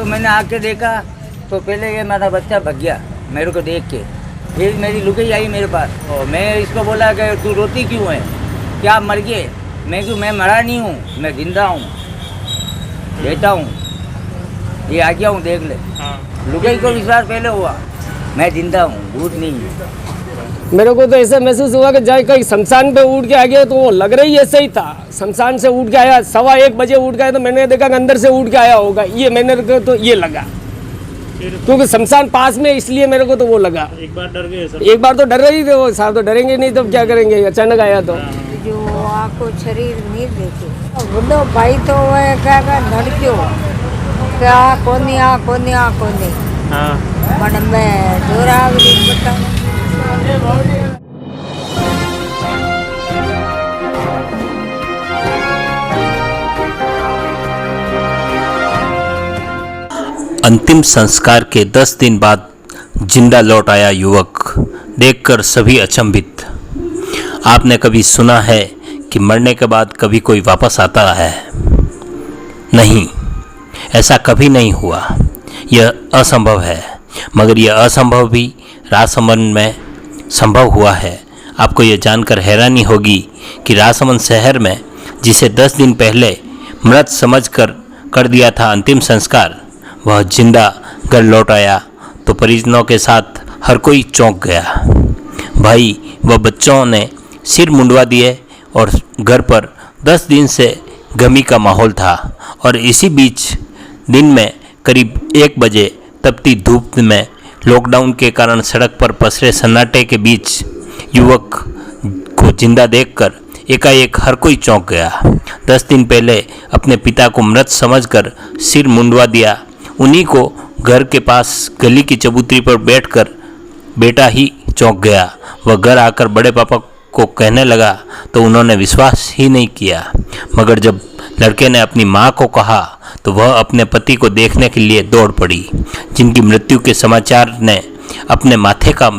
मैंने आके देखा तो पहले ये मेरा बच्चा भग गया मेरे को देख के। फिर मेरी लुगाई आई मेरे पास और मैं इसको बोला कि तू रोती क्यों है, क्या मर गए? मैं क्यों, मैं मरा नहीं हूँ, मैं जिंदा हूँ, बेटा हूँ, ये आ गया हूँ देख ले। लुगाई को विश्वास पहले हुआ, मैं जिंदा हूँ, भूत नहीं हूँ। मेरे को तो ऐसा महसूस हुआ कि जाए कहीं शमशान पे उठ के आ गया, तो वो लग रही ऐसे ही था। शमशान से उठ के आया, 1:15 बजे उठ के आया, तो मैंने देखा कि अंदर से उठ के आया होगा, ये मैंने तो ये लगा क्योंकि शमशान पास में, इसलिए मेरे को तो वो लगा। एक बार डर गए सब? एक बार तो डर रही थे वो साहब, तो डरेंगे नहीं तो क्या करेंगे, अचानक आया तो। जो आपको शरीर नहीं देखे बुढ़ो भाई तो वह क्या धड़क्यो क्या कोनी आ कोनी आ कोनी मन में जोरावरी बताऊं। अंतिम संस्कार के 10 दिन बाद जिंदा लौट आया युवक, देखकर सभी अचंभित। आपने कभी सुना है कि मरने के बाद कभी कोई वापस आता है? नहीं, ऐसा कभी नहीं हुआ, यह असंभव है। मगर यह असंभव भी राजसमंद में संभव हुआ है। आपको यह जानकर हैरानी होगी कि राजसमंद शहर में जिसे 10 दिन पहले मृत समझकर कर दिया था अंतिम संस्कार, वह जिंदा घर लौट आया तो परिजनों के साथ हर कोई चौंक गया। भाई व बच्चों ने सिर मुंडवा दिए और घर पर 10 दिन से गमी का माहौल था। और इसी बीच दिन में करीब 1 बजे तपती धूप में लॉकडाउन के कारण सड़क पर पसरे सन्नाटे के बीच युवक को जिंदा देखकर एकाएक हर कोई चौंक गया। 10 दिन पहले अपने पिता को मृत समझकर सिर मुंडवा दिया, उन्हीं को घर के पास गली की चबूतरी पर बैठकर बेटा ही चौंक गया। वह घर आकर बड़े पापा को कहने लगा तो उन्होंने विश्वास ही नहीं किया। मगर जब लड़के ने अपनी मां को कहा तो वह अपने पति को देखने के लिए दौड़ पड़ी, जिनकी मृत्यु के समाचार ने अपने माथे का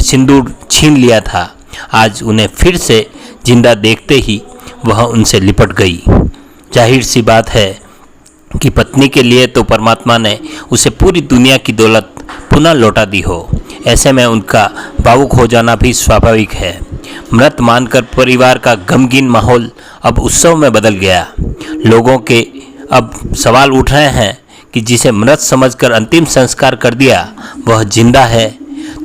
सिंदूर छीन लिया था। आज उन्हें फिर से जिंदा देखते ही वह उनसे लिपट गई। जाहिर सी बात है कि पत्नी के लिए तो परमात्मा ने उसे पूरी दुनिया की दौलत पुनः लौटा दी हो, ऐसे में उनका भावुक हो जाना भी स्वाभाविक है। मृत मानकर परिवार का गमगीन माहौल अब उत्सव में बदल गया। लोगों के अब सवाल उठ रहे हैं कि जिसे मृत समझकर अंतिम संस्कार कर दिया वह जिंदा है,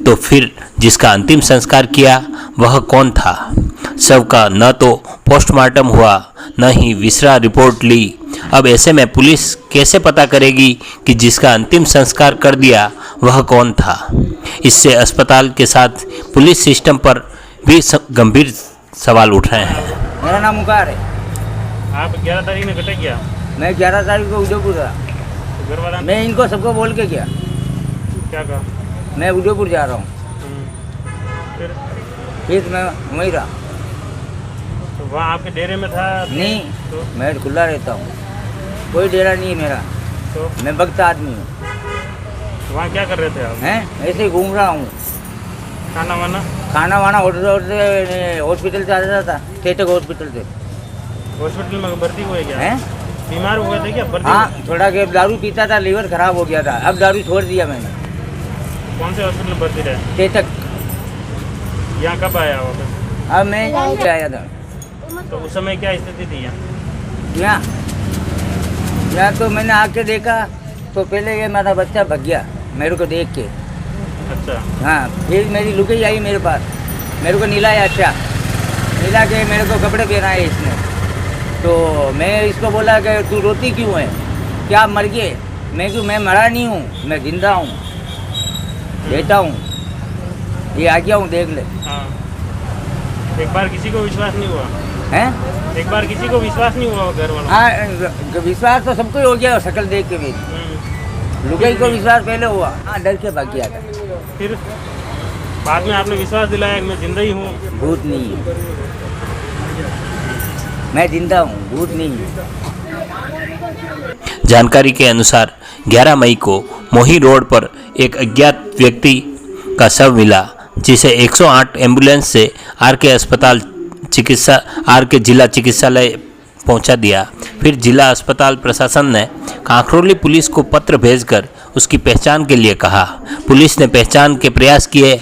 तो फिर जिसका अंतिम संस्कार किया वह कौन था? शव का न तो पोस्टमार्टम हुआ, न ही विसरा रिपोर्ट ली। अब ऐसे में पुलिस कैसे पता करेगी कि जिसका अंतिम संस्कार कर दिया वह कौन था? इससे अस्पताल के साथ पुलिस सिस्टम पर भी गंभीर सवाल उठ रहे हैं। मेरा नाम मुकार है। आप 11 तारीख में कटे क्या? मैं 11 तारीख को उदयपुर था। तो घर वाला मैं इनको सबको बोल के गया क्या कहा? मैं उदयपुर जा रहा हूँ। फिर मैं वहीं रहा। तो वहाँ आपके डेरे में था? नहीं, तो मैं खुला रहता हूँ, कोई डेरा नहीं है मेरा। तो मैं वक्त आदमी हूँ। वहाँ क्या कर रहे थे आप? हैं, ऐसे ही घूम रहा हूँ। खाना वाना? खाना वाना होटल हॉस्पिटल से आ जाता था, चेतक हॉस्पिटल से। हॉस्पिटल में भर्ती हुए क्या? हैं? बीमार हुए थे क्या? भर्ती हाँ, हुए? थोड़ा के दारू पीता था, लीवर खराब हो गया था, अब दारू छोड़ दिया मैंने। कौन से हॉस्पिटल में भर्ती रहे? चेतक। यहाँ कब आया वापस? अब मैं यहाँ से आया था। तो उस समय क्या स्थिति थी यहाँ? यहाँ तो मैंने आके देखा तो पहले ये मेरा बच्चा भग गया मेरे को देख के। अच्छा। हाँ, फिर मेरी लुगाई आई मेरे पास, मेरे को नीला अच्छा नीला के मेरे को कपड़े पहनाए इसने। तो मैं इसको बोला कि तू रोती क्यों है, क्या मर गए? मैं क्यों, मैं मरा नहीं हूँ, मैं जिंदा हूँ, बेटा हूँ, ये आ गया हूँ देख ले। हाँ। एक बार किसी को विश्वास नहीं हुआ? हैं? एक बार किसी को विश्वास नहीं हुआ घर वालों? हाँ, विश्वास तो सबको ही हो गया शक्ल देख के भी। लुगाई को विश्वास पहले हुआ, हाँ, डर के भाग गया था। फिर बाद में आपने विश्वास दिलाया कि मैं जिंदा ही हूँ? भूत नहीं है, मैं जिंदा हूँ, भूत नहीं है। जानकारी के अनुसार 11 मई को मोही रोड पर एक अज्ञात व्यक्ति का शव मिला, जिसे 108 एम्बुलेंस से आर के जिला चिकित्सालय पहुंचा दिया। फिर जिला अस्पताल प्रशासन ने कांकरोली पुलिस को पत्र भेजकर उसकी पहचान के लिए कहा। पुलिस ने पहचान के प्रयास किए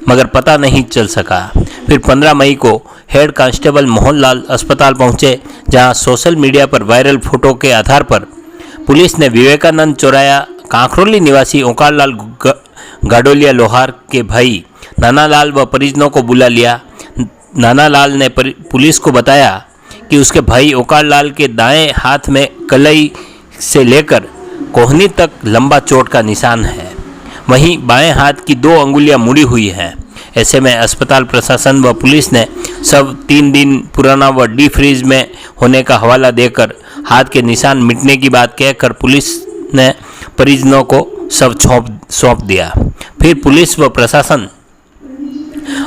मगर पता नहीं चल सका। फिर 15 मई को हेड कांस्टेबल मोहनलाल अस्पताल पहुंचे, जहां सोशल मीडिया पर वायरल फोटो के आधार पर पुलिस ने विवेकानंद चौराया कांकरोली निवासी ओंकारलाल गाडोलिया लोहार के भाई नानालाल व परिजनों को बुला लिया। नानालाल ने पुलिस को बताया कि उसके भाई ओंकारलाल के दाएं हाथ में कलाई से लेकर कोहनी तक लंबा चोट का निशान है, वहीं बाएं हाथ की 2 अंगुलियां मुड़ी हुई हैं। ऐसे में अस्पताल प्रशासन व पुलिस ने सब 3 दिन पुराना व डी फ्रीज में होने का हवाला देकर हाथ के निशान मिटने की बात कहकर पुलिस ने परिजनों को सब सौंप दिया। फिर पुलिस व प्रशासन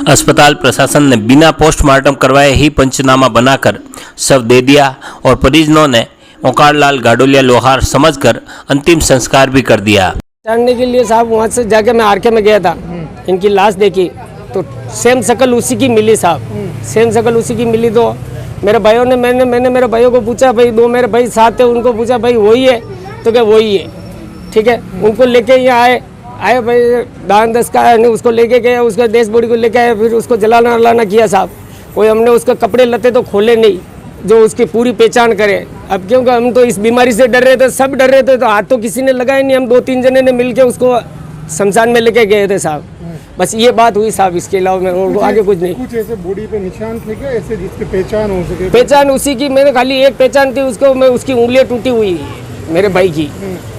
अस्पताल प्रशासन ने बिना पोस्टमार्टम करवाए ही पंचनामा बनाकर शव दे दिया और परिजनों ने ओंकारलाल गाडोलिया लोहार समझकर अंतिम संस्कार भी कर दिया। जानने के लिए साहब वहाँ से जाके मैं आरके में गया था, इनकी लाश देखी तो सेम शकल उसी की मिली साहब, सेम शकल उसी की मिली। तो मेरे भाइयों ने मैंने मेरे भाइयों को पूछा, भाई 2 मेरे भाई साथ थे, उनको पूछा भाई वही है, तो क्या वही है, ठीक है। उनको लेके यहाँ आए भाई दान दस का नहीं, उसको लेके गए, उसका देश बॉडी को लेके आए, फिर उसको जलाना वलाना किया साहब। कोई हमने उसके कपड़े लते तो खोले नहीं जो उसकी पूरी पहचान करे। अब क्योंकि हम तो इस बीमारी से डर रहे थे, सब डर रहे थे, तो हाथ तो किसी ने लगाया नहीं। हम 2-3 जने ने मिलके उसको शमशान में लेके गए थे साहब। बस ये बात हुई साहब, इसके अलावा मैं और आगे कुछ नहीं। कुछ ऐसे बॉडी पे निशान थे क्या ऐसे जिसकी पहचान हो सके? पहचान उसी की, मैंने खाली एक पहचान थी उसको, मैं उसकी उंगलियां टूटी हुई है मेरे भाई की,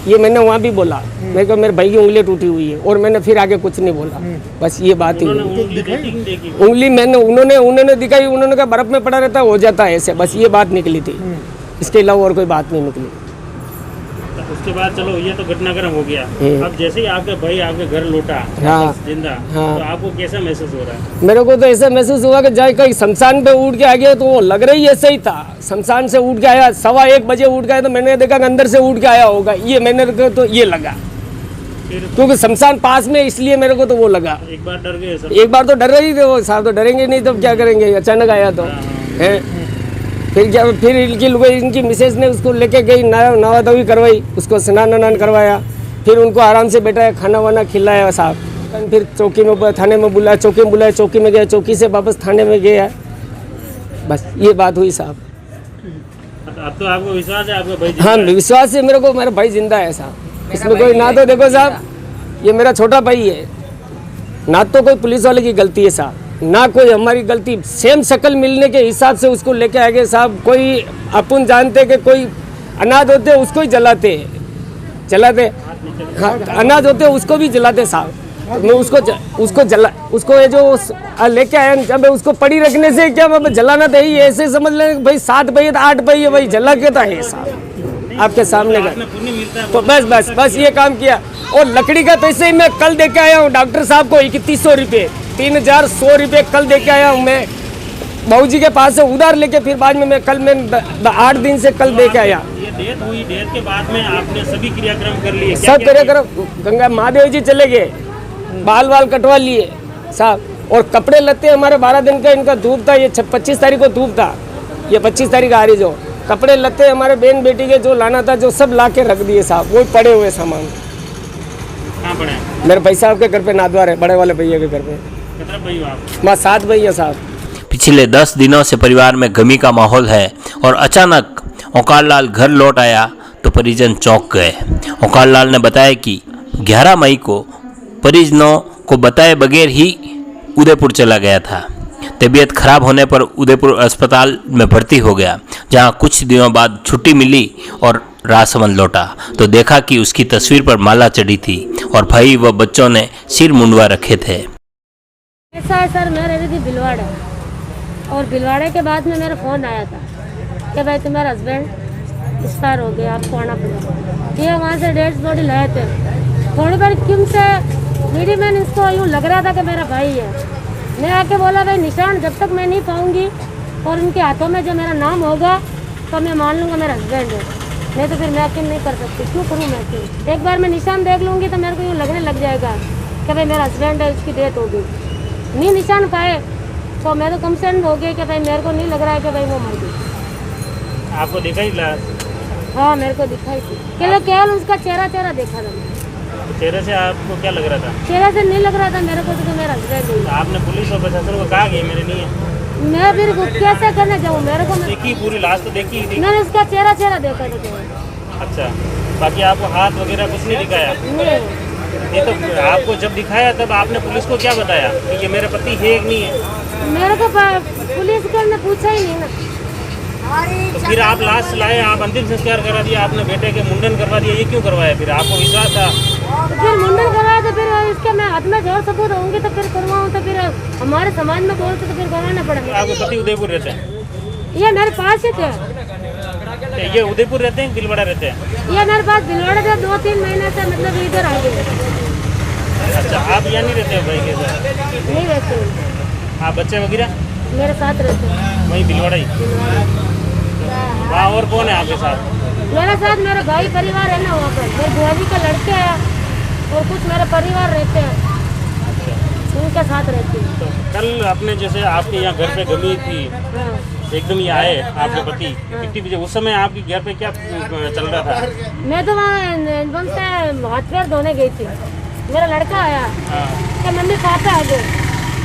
ये मैंने वहाँ भी बोला, मैं कहा मेरे भाई की उंगलियां टूटी हुई है, और मैंने फिर आगे कुछ नहीं बोला। बस ये बात ही हुई। उंगली मैंने उन्होंने दिखाई, उन्होंने कहा बर्फ में पड़ा रहता हो जाता है ऐसे, बस ये बात निकली थी, इसके अलावा और कोई बात नहीं निकली। उसके बाद चलो ये तो घटनाक्रम हो गया। अब जैसे ही आपके भाई आपके घर लौटा जिंदा, तो आपको कैसा महसूस हो रहा है? मेरे को तो ऐसा महसूस हुआ कि जाए कहीं शमशान पे उठ के आ गया, तो वो लग रही ऐसे ही था। शमशान से उठ के आया, 1:15 बजे उठ गया, तो मैंने देखा कि अंदर से उठ के आया होगा, ये मैंने तो ये लगा, क्योंकि शमशान पास में, इसलिए मेरे को तो वो लगा। एक बार डर गए सब? एक बार तो डर रही थे वो साहब, तो डरेंगे नहीं तो क्या करेंगे, अचानक आया तो है। फिर क्या, फिर इनकी मिसेज ने उसको लेके गई, नवा धोई करवाई, उसको स्नान करवाया, फिर उनको आराम से बैठाया, खाना वाना खिलाया साहब। फिर चौकी में, थाने में बुलाया, चौकी में बुलाया, चौकी में गया, चौकी से वापस थाने में गया। बस ये बात हुई साहब। अब तो आपको विश्वास है आपका भाई? हाँ विश्वास है मेरे को, मेरा भाई जिंदा है साहब। इसमें कोई ना, तो देखो साहब ये मेरा छोटा भाई है, ना तो कोई पुलिस वाले की गलती है साहब, ना कोई हमारी गलती। सेम शक्ल मिलने के हिसाब से उसको लेके आ गए साहब। कोई अपन जानते कि कोई अनाथ होते उसको ही जलाते, हाँ अनाथ होते उसको भी जलाते साहब। मैं उसको ये जो लेके आया, जब उसको पड़ी रखने से क्या मैं जलाना था, ही ऐसे समझ लें भाई 7 भाई 8 भाई है भाई, जला के था है साहब आपके सामने का। तो बस ये काम किया। और लकड़ी का तो ऐसे ही मैं कल दे के आया हूँ डॉक्टर साहब को 3100 रुपये, 3100 रुपये कल दे के आया हूँ मैं बाबूजी के पास से उधार लेके। फिर बाद में मैं 8 दिन से कल दे के आया। ये डेथ हुई, डेथ के बाद में आपने सभी क्रियाक्रम कर लिए? सब क्रियाक्रम, गंगा महादेव जी चले गए, बाल कटवा लिए साहब। और कपड़े लत्ते हमारे 12 दिन का इनका धूप था, ये 25 तारीख को धूप था, ये 25 तारीख आ रही। जो कपड़े लत्ते हमारे बहन बेटी के जो लाना था, जो सब ला के रख दिए साहब, वो पड़े हुए सामान। कहाँ पड़े? मेरे भाई साहब के घर पे नादवार है, बड़े वाले भैया के घर पे। कितना भाई हो आप? मैं 7 भैया साहब। पिछले 10 दिनों से परिवार में गमी का माहौल है और अचानक ओंकारलाल घर लौट आया तो परिजन चौंक गए। ओंकारलाल ने बताया कि 11 मई को परिजनों को बताए बगैर ही उदयपुर चला गया था। तबीयत खराब होने पर उदयपुर अस्पताल में भर्ती हो गया, जहां कुछ दिनों बाद छुट्टी मिली और राजसमंद लौटा तो देखा कि उसकी तस्वीर पर माला चढ़ी थी और भाई व बच्चों ने सिर मुंडवा रखे थे। ऐसा है सर, मैं रहती थी भिलवाड़ा, और भिलवाड़े के बाद में मेरा फ़ोन आया था कि भाई तुम्हारा हस्बैंड एक्सपायर हो गया, आपको आना पड़ेगा। ये वहाँ से डेड बॉडी लाए थे। थोड़ी बार क्यों से मेरी मैंने इसको यूँ लग रहा था कि मेरा भाई है। मैं आके बोला भाई निशान जब तक मैं नहीं पाऊँगी और उनके हाथों में जो मेरा नाम होगा तो मैं मान लूँगा मेरा हस्बैंड है, नहीं तो फिर मैं यकीन नहीं कर सकती। क्यों करूँ मैं यकीन? एक बार मैं निशान देख लूँगी तो मेरे को यूँ लगने लग जाएगा कि भाई मेरा हस्बैंड है, उसकी डेथ हो गई। नहीं निशान पाए तो मैं तो कम से कम हो गई कि भाई मेरे को नहीं लग रहा है कि भाई वो मर गई। आपको दिखा ही लाश? हाँ मेरे को दिखाई थी, केवल उसका चेहरा देखा था। चेहरे से आपको क्या लग रहा था? चेहरे से नहीं लग रहा था मेरे को तो मेरा हस्बैंड है। आपने पुलिस और प्रशासन को कहा कि मेरे नहीं है? मैं फिर कैसे करने जाऊँ? मेरे को देखी पूरी लाश तो देखी थी। मैंने उसका चेहरा देखा था। अच्छा, बाकी आपको हाथ वगैरह कुछ नहीं दिखाया? नहीं। ये तो आपको जब दिखाया तब आपने पुलिस को क्या बताया कि ये मेरे पति है कि नहीं है? मेरे को पुलिस को ने पूछा ही नहीं ना। तो फिर आप लाश लाए, आप अंतिम संस्कार करा दिया, आपने बेटे के मुंडन करवा दिया, ये क्यों करवाया? फिर आपको विश्वास था? फिर मुंडन करवाया तो फिर इसके मैं हाथ में जोर सबूत होंगे तो फिर करवाऊँ, तो फिर हमारे समाज में बोलते तो फिर करवाना पड़ेगा। आपको पति उदयपुर रहते हैं? ये मेरे पास ही थे। ये उदयपुर रहते हैं, भीलवाड़ा रहते हैं? ये मेरे पास भीलवाड़ा थे, 2-3 महीने से मतलब इधर आ गए। अच्छा, आप यहाँ नहीं रहते हो भाई के साथ? नहीं रहते। आप बच्चे वगैरह मेरे साथ रहते हैं वहीं भीलवाड़ा ही? वहाँ और कौन है आपके साथ? मेरे साथ मेरा भाई परिवार है ना, वहाँ पर मेरे बुआ जी का लड़के हैं और कुछ मेरे परिवार रहते हैं, उनके साथ रहती हूँ। तो कल आपने जैसे आपके यहाँ घर पे गमी थी, एकदम ये आए आपके पति कितनी बजे, उस समय आपके घर पे क्या चल रहा था? मैं तो वहाँ एकदम से हाथ पैर धोने गई थी, मेरा लड़का आया कि मम्मी पापा आ गए,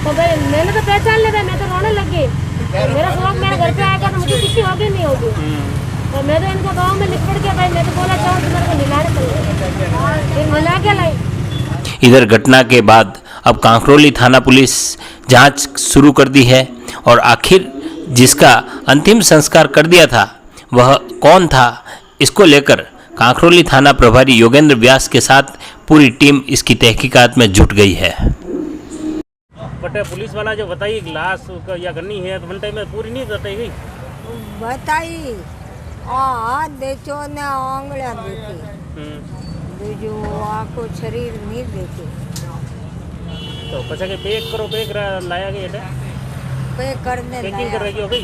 तो भाई मैंने तो पहचान लिया, मैं तो रोने लगी। मेरा शौक मेरे घर पे आएगा तो मुझे किसी होगी नहीं होगी, तो मैं तो इनको गाँव में लिपट के भाई मैं तो बोला चाहूँ तो मेरे को मिलाने चल, फिर मिला के लाई। इधर घटना के बाद अब कांकरोली थाना पुलिस जांच शुरू कर दी है और आखिर जिसका अंतिम संस्कार कर दिया था वह कौन था, इसको लेकर कांकरोली थाना प्रभारी योगेंद्र व्यास के साथ पूरी टीम इसकी तहकीकात में जुट गई है। बट पुलिस वाला जो बताइए लाश या करनी है तो घंटे में पूरी नहीं बताई गई? बताई हाथ देखो ने आंगलियां देखी, दूजो आको शरीर नहीं देखे। तो पचा के पैक लाया गया था, पैक करने पैकिंग कर रही हो गई।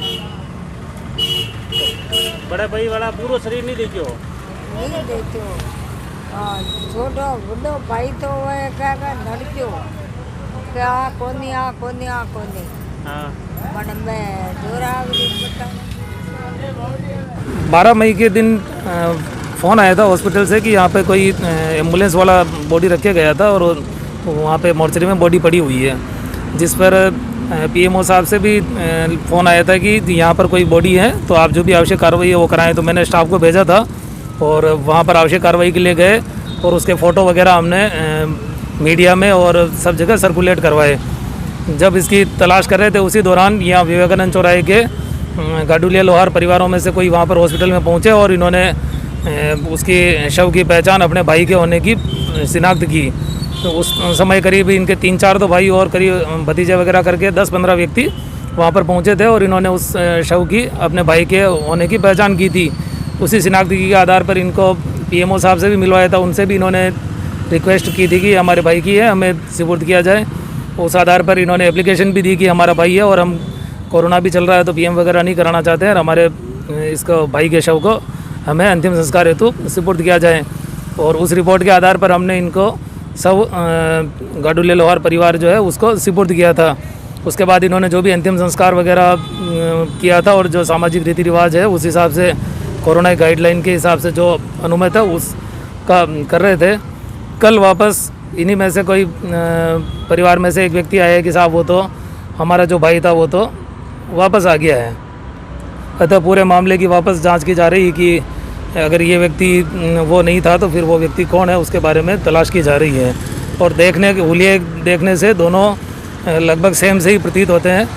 तो बड़ा भाई वाला पूरा शरीर नहीं देखियो? नहीं देखो, छोटो बड़ो भाई तो वह क्या धड़क्यो क्या कोनी आ कोनी आ कोनी। हाँ, पर मैं जोरावरी बताऊं। 12 मई के दिन फ़ोन आया था हॉस्पिटल से कि यहाँ पे कोई एम्बुलेंस वाला बॉडी रखे गया था और वहाँ पे मोर्चरी में बॉडी पड़ी हुई है, जिस पर पीएमओ साहब से भी फ़ोन आया था कि यहाँ पर कोई बॉडी है तो आप जो भी आवश्यक कार्रवाई है वो कराएं। तो मैंने स्टाफ को भेजा था और वहाँ पर आवश्यक कार्रवाई के लिए गए और उसके फ़ोटो वगैरह हमने मीडिया में और सब जगह सर्कुलेट करवाए। जब इसकी तलाश कर रहे थे उसी दौरान यहाँ विवेकानंद चौराहे के गाडुलिया लोहार परिवारों में से कोई वहाँ पर हॉस्पिटल में पहुँचे और इन्होंने उसकी शव की पहचान अपने भाई के होने की शिनाख्त की। तो उस समय करीब इनके 3-4 तो भाई और करीब भतीजे वगैरह करके 10-15 व्यक्ति वहाँ पर पहुँचे थे और इन्होंने उस शव की अपने भाई के होने की पहचान की थी। उसी शिनाख्ती के आधार पर इनको पीएमओ साहब से भी मिलवाया था, उनसे भी इन्होंने रिक्वेस्ट की थी कि हमारे भाई की है, हमें सुपुर्द किया जाए। उस आधार पर इन्होंने एप्लीकेशन भी दी कि हमारा भाई है और हम कोरोना भी चल रहा है तो पीएम वगैरह नहीं कराना चाहते हैं, हमारे इसको भाई के शव को हमें अंतिम संस्कार हेतु सुपुर्द किया जाए। और उस रिपोर्ट के आधार पर हमने इनको सब गाडुलिया लोहार परिवार जो है उसको सुपुर्द किया था। उसके बाद इन्होंने जो भी अंतिम संस्कार वगैरह किया था और जो सामाजिक रीति रिवाज है उस हिसाब से कोरोना गाइडलाइन के हिसाब से जो अनुमति था उसका कर रहे थे। कल वापस इन्हीं में से कोई परिवार में से एक व्यक्ति आया कि साहब वो तो हमारा जो भाई था वो तो वापस आ गया है। अतः पूरे मामले की वापस जांच की जा रही है कि अगर ये व्यक्ति वो नहीं था तो फिर वो व्यक्ति कौन है उसके बारे में तलाश की जा रही है। और हुलिये देखने से दोनों लगभग सेम से ही प्रतीत होते हैं,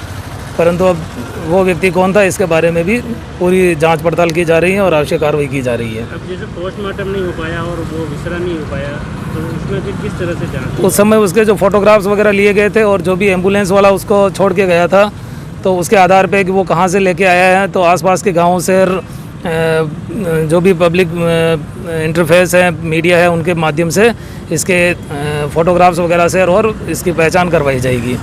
परंतु अब वो व्यक्ति कौन था इसके बारे में भी पूरी जांच पड़ताल की जा रही है और आवश्यक कार्रवाई की जा रही है। अब जैसे पोस्टमार्टम नहीं हो पाया और वो विसरा नहीं हो पाया तो उसमें फिर किस तरह से जांच? उस समय उसके जो फोटोग्राफ्स वगैरह लिए गए थे और जो भी एम्बुलेंस वाला उसको छोड़ के गया था तो उसके आधार पे कि वो कहाँ से लेके आया है, तो आसपास के गाँव से जो भी पब्लिक इंटरफेस है, मीडिया है, उनके माध्यम से इसके फ़ोटोग्राफ्स वगैरह से और इसकी पहचान करवाई जाएगी।